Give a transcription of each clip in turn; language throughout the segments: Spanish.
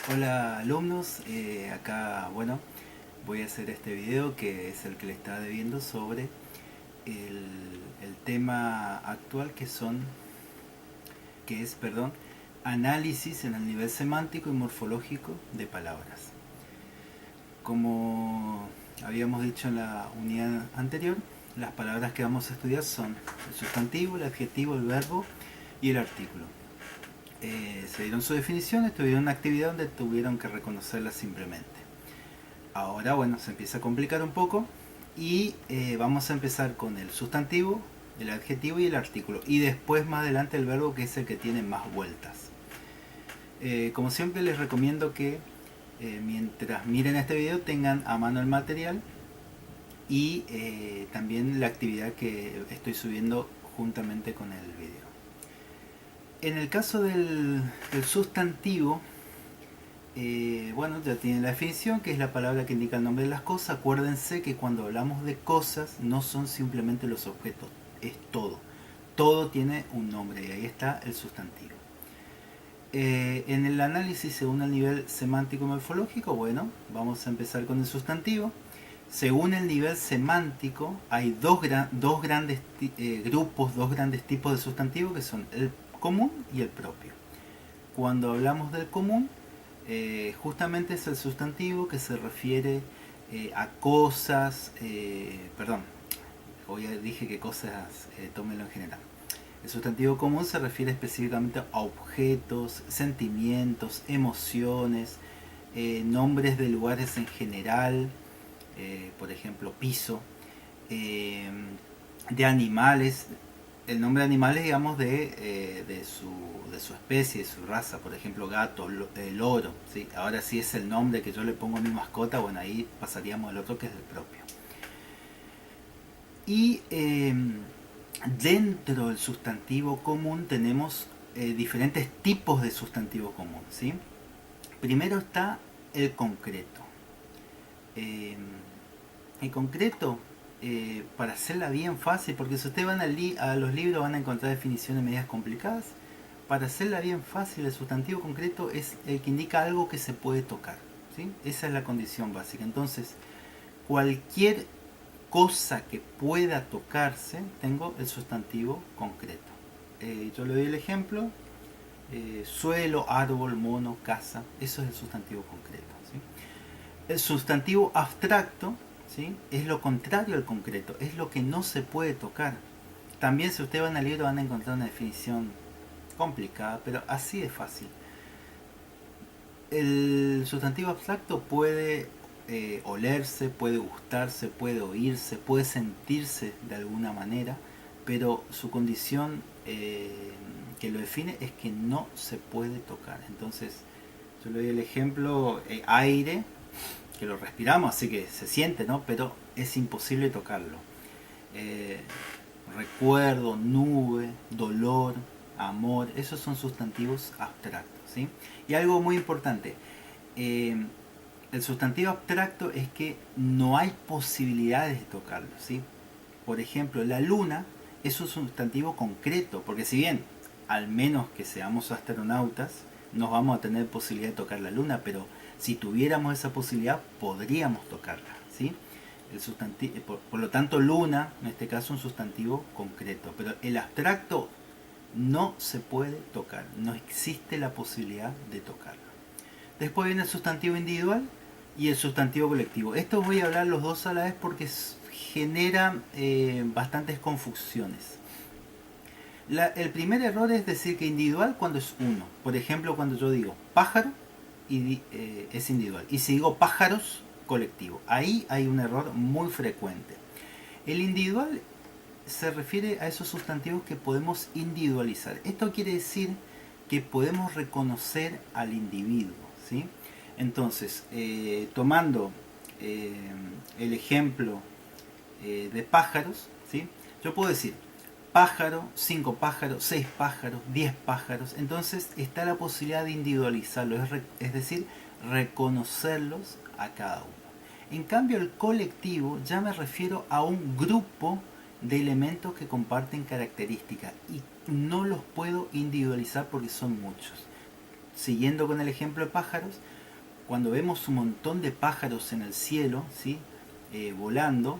Hola alumnos, acá bueno voy a hacer este video que es el que le estaba debiendo sobre el tema actual que es, análisis en el nivel semántico y morfológico de palabras. Como habíamos dicho en la unidad anterior, las palabras que vamos a estudiar son el sustantivo, el adjetivo, el verbo y el artículo. Se dieron sus definiciones, tuvieron una actividad donde tuvieron que reconocerlas simplemente. Ahora, bueno, se empieza a complicar un poco y vamos a empezar con el sustantivo, el adjetivo y el artículo. Y después más adelante el verbo, que es el que tiene más vueltas. Como siempre les recomiendo que mientras miren este video tengan a mano el material y también la actividad que estoy subiendo juntamente con el video. En el caso del sustantivo, bueno, ya tienen la definición, que es la palabra que indica el nombre de las cosas. Acuérdense que cuando hablamos de cosas no son simplemente los objetos, es todo. Todo tiene un nombre y ahí está el sustantivo. En el análisis según el nivel semántico morfológico, bueno, vamos a empezar con el sustantivo. Según el nivel semántico hay dos grandes grupos, dos grandes tipos de sustantivo, que son el común y el propio. Cuando hablamos del común, justamente es el sustantivo que se refiere a cosas, perdón, hoy dije que cosas, tómelo en general. El sustantivo común se refiere específicamente a objetos, sentimientos, emociones, nombres de lugares en general, por ejemplo piso, eh, de animales. El nombre de animales, digamos, de su especie, de su raza, por ejemplo gato, loro, ¿sí? Ahora si es el nombre que yo le pongo a mi mascota, bueno, ahí pasaríamos al otro, que es el propio. Y dentro del sustantivo común tenemos diferentes tipos de sustantivo común, ¿sí? Primero está el concreto. Eh, el concreto, para hacerla bien fácil, porque si ustedes van a los libros van a encontrar definiciones medias complicadas. Para hacerla bien fácil, el sustantivo concreto es el que indica algo que se puede tocar, ¿sí? Esa es la condición básica. Entonces, cualquier cosa que pueda tocarse, tengo el sustantivo concreto. Yo le doy el ejemplo: suelo, árbol, mono, casa. Eso es el sustantivo concreto, ¿sí? El sustantivo abstracto, ¿sí?, es lo contrario al concreto, es lo que no se puede tocar. También si ustedes van al libro van a encontrar una definición complicada, pero así de fácil. El sustantivo abstracto puede olerse, puede gustarse, puede oírse, puede sentirse de alguna manera, pero su condición que lo define es que no se puede tocar. Entonces, yo le doy el ejemplo: aire, que lo respiramos, así que se siente, ¿no? Pero es imposible tocarlo. Eh, recuerdo, nube, dolor, amor, esos son sustantivos abstractos, ¿sí? Y algo muy importante, eh, el sustantivo abstracto es que no hay posibilidades de tocarlo, ¿sí? Por ejemplo, la luna es un sustantivo concreto, porque si bien, al menos que seamos astronautas, no vamos a tener posibilidad de tocar la luna, pero si tuviéramos esa posibilidad, podríamos tocarla, ¿sí? Por lo tanto, luna, en este caso, es un sustantivo concreto, pero el abstracto no se puede tocar, no existe la posibilidad de tocarlo. Después viene el sustantivo individual y el sustantivo colectivo. Esto voy a hablar los dos a la vez porque genera bastantes confusiones. El primer error es decir que individual cuando es uno. Por ejemplo, cuando yo digo pájaro, es individual. Y si digo pájaros, colectivo. Ahí hay un error muy frecuente. El individual se refiere a esos sustantivos que podemos individualizar. Esto quiere decir que podemos reconocer al individuo, ¿sí? Entonces, tomando el ejemplo de pájaros, ¿sí?, yo puedo decir pájaro, 5 pájaros, 6 pájaros, 10 pájaros. Entonces está la posibilidad de individualizarlos, es decir, reconocerlos a cada uno. En cambio, el colectivo ya me refiero a un grupo de elementos que comparten características y no los puedo individualizar porque son muchos. Siguiendo con el ejemplo de pájaros, cuando vemos un montón de pájaros en el cielo, ¿sí? Volando,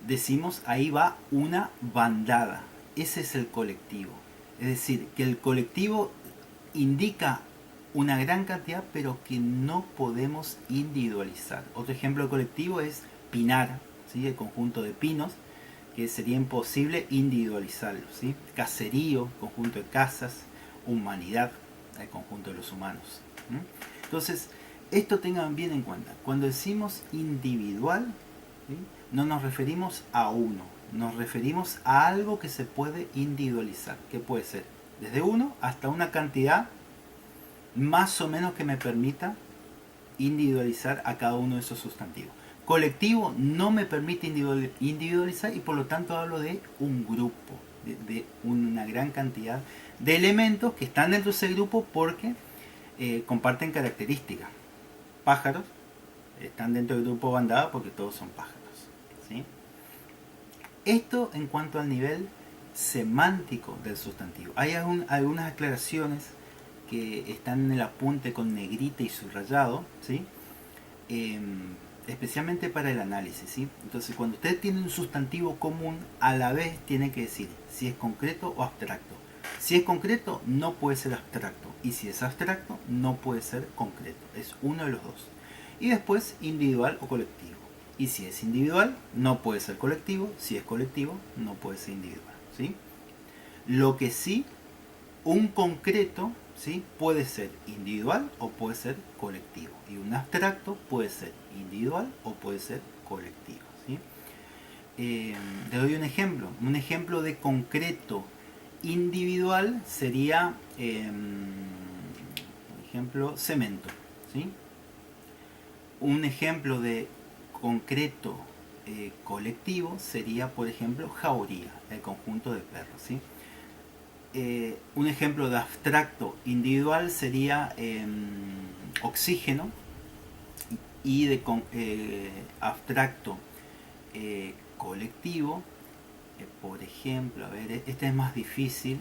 decimos ahí va una bandada. Ese es el colectivo. Es decir, que el colectivo indica una gran cantidad, pero que no podemos individualizar. Otro ejemplo de colectivo es pinar, ¿sí? El conjunto de pinos, que sería imposible individualizarlo, ¿sí? Caserío, conjunto de casas, humanidad, el conjunto de los humanos. ¿Mm? Entonces, esto tengan bien en cuenta. Cuando decimos individual, ¿sí? No nos referimos a uno, nos referimos a algo que se puede individualizar, que puede ser desde uno hasta una cantidad más o menos que me permita individualizar a cada uno de esos sustantivos. Colectivo no me permite individualizar y por lo tanto hablo de un grupo, de una gran cantidad de elementos que están dentro de ese grupo porque comparten características. Pájaros están dentro del grupo bandada porque todos son pájaros, ¿sí? Esto en cuanto al nivel semántico del sustantivo. Hay algunas aclaraciones que están en el apunte con negrita y subrayado, ¿sí? Especialmente para el análisis, ¿sí? Entonces, cuando usted tiene un sustantivo común, a la vez tiene que decir si es concreto o abstracto. Si es concreto, no puede ser abstracto. Y si es abstracto, no puede ser concreto. Es uno de los dos. Y después, individual o colectivo. Y si es individual, no puede ser colectivo. Si es colectivo, no puede ser individual, ¿sí? Lo que sí, un concreto, ¿sí? Puede ser individual o puede ser colectivo. Y un abstracto puede ser individual o puede ser colectivo, ¿sí? Le doy un ejemplo. Un ejemplo de concreto individual sería, por ejemplo, cemento, ¿sí? Un ejemplo de concreto colectivo sería, por ejemplo, jauría, el conjunto de perros, ¿sí? Un ejemplo de abstracto individual sería oxígeno, y de abstracto colectivo, por ejemplo, a ver, este es más difícil,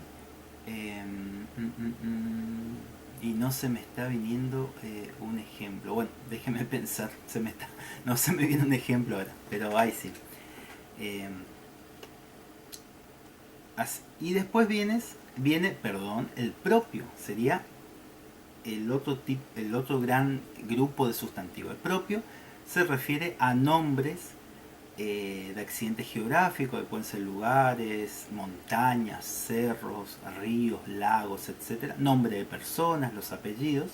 y no se me está viniendo un ejemplo. Bueno, déjeme pensar, no se me viene un ejemplo ahora, pero ahí sí. Y después viene, el propio, sería el otro gran grupo de sustantivos. El propio se refiere a nombres de accidentes geográficos, que pueden ser lugares, montañas, cerros, ríos, lagos, etc. Nombre de personas, los apellidos.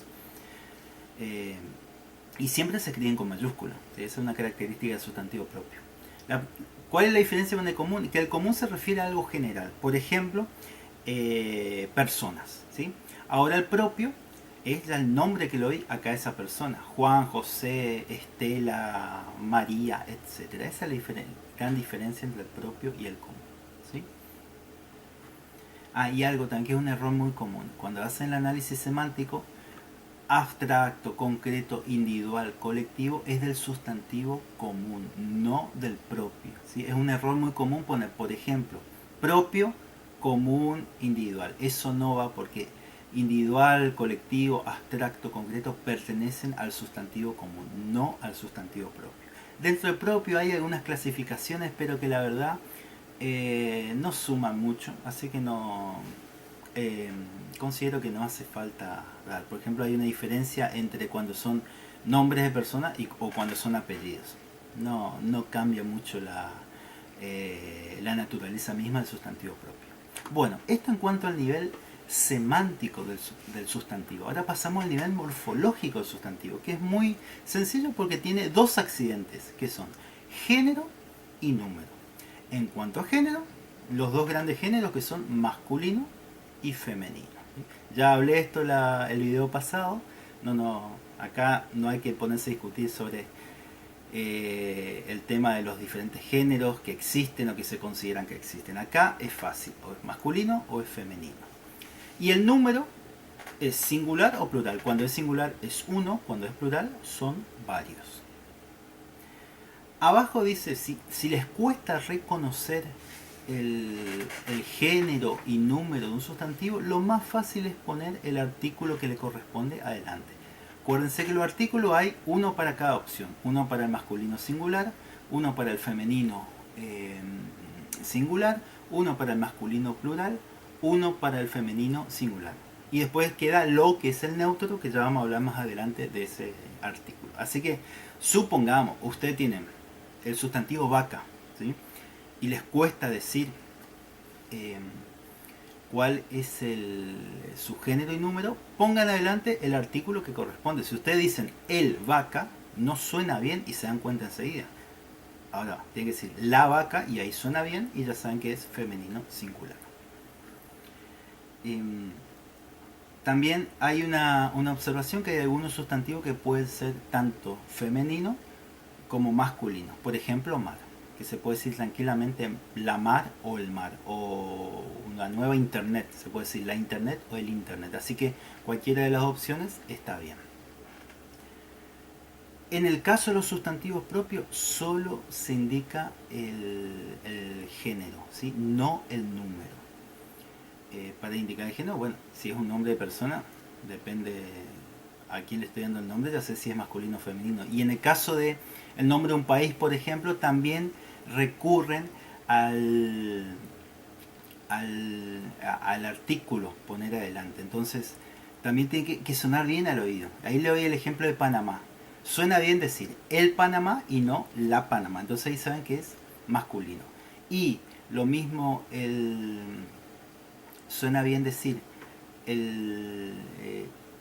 Y siempre se escriben con mayúsculas. ¿Sí? Esa es una característica del sustantivo propio. ¿Cuál es la diferencia con el común? Que el común se refiere a algo general. Por ejemplo, personas, ¿sí? Ahora el propio es el nombre que le doy a cada esa persona. Juan, José, Estela, María, etc. Esa es la gran diferencia entre el propio y el común, ¿sí? Y algo también que es un error muy común. Cuando hacen el análisis semántico, abstracto, concreto, individual, colectivo, es del sustantivo común, no del propio, ¿sí? Es un error muy común poner, por ejemplo, propio, común, individual. Eso no va porque individual, colectivo, abstracto, concreto pertenecen al sustantivo común, no al sustantivo propio. Dentro del propio hay algunas clasificaciones, pero que la verdad no suman mucho, así que no considero que no hace falta dar. Por ejemplo, hay una diferencia entre cuando son nombres de personas o cuando son apellidos. No cambia mucho la naturaleza misma del sustantivo propio. Bueno, esto en cuanto al nivel semántico del sustantivo. Ahora pasamos al nivel morfológico del sustantivo, que es muy sencillo porque tiene dos accidentes, que son género y número. En cuanto a género, los dos grandes géneros que son masculino y femenino. Ya hablé esto el video pasado. Acá no hay que ponerse a discutir sobre el tema de los diferentes géneros que existen o que se consideran que existen. Acá es fácil, o es masculino o es femenino. Y el número es singular o plural. Cuando es singular es uno, cuando es plural son varios. Abajo dice, si les cuesta reconocer el género y número de un sustantivo, lo más fácil es poner el artículo que le corresponde adelante. Acuérdense que los artículos hay uno para cada opción. Uno para el masculino singular, uno para el femenino singular, uno para el masculino plural, uno para el femenino singular. Y después queda lo que es el neutro, que ya vamos a hablar más adelante de ese artículo. Así que supongamos, ustedes tienen el sustantivo vaca, ¿sí? Y les cuesta decir cuál es su género y número, pongan adelante el artículo que corresponde. Si ustedes dicen el vaca, no suena bien y se dan cuenta enseguida. Ahora, tiene que decir la vaca y ahí suena bien y ya saben que es femenino singular. También hay una observación que hay algunos sustantivos que pueden ser tanto femenino como masculino. Por ejemplo, mar, que se puede decir tranquilamente la mar o el mar, o una nueva internet, se puede decir la internet o el internet. Así que cualquiera de las opciones está bien. En el caso de los sustantivos propios, solo se indica el género, ¿sí? No el número. Para indicar el género, bueno, si es un nombre de persona, depende a quién le estoy dando el nombre, ya sé si es masculino o femenino. Y en el caso de el nombre de un país, por ejemplo, también recurren al artículo poner adelante. Entonces, también tiene que sonar bien al oído. Ahí le doy el ejemplo de Panamá. Suena bien decir el Panamá y no la Panamá. Entonces ahí saben que es masculino. Y lo mismo suena bien decir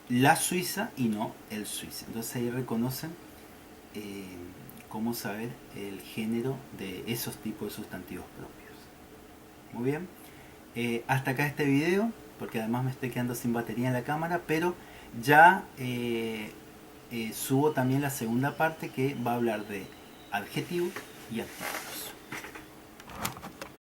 la Suiza y no el Suiza. Entonces ahí reconocen cómo saber el género de esos tipos de sustantivos propios. Muy bien. Hasta acá este video, porque además me estoy quedando sin batería en la cámara, pero ya subo también la segunda parte que va a hablar de adjetivos y adjetivos.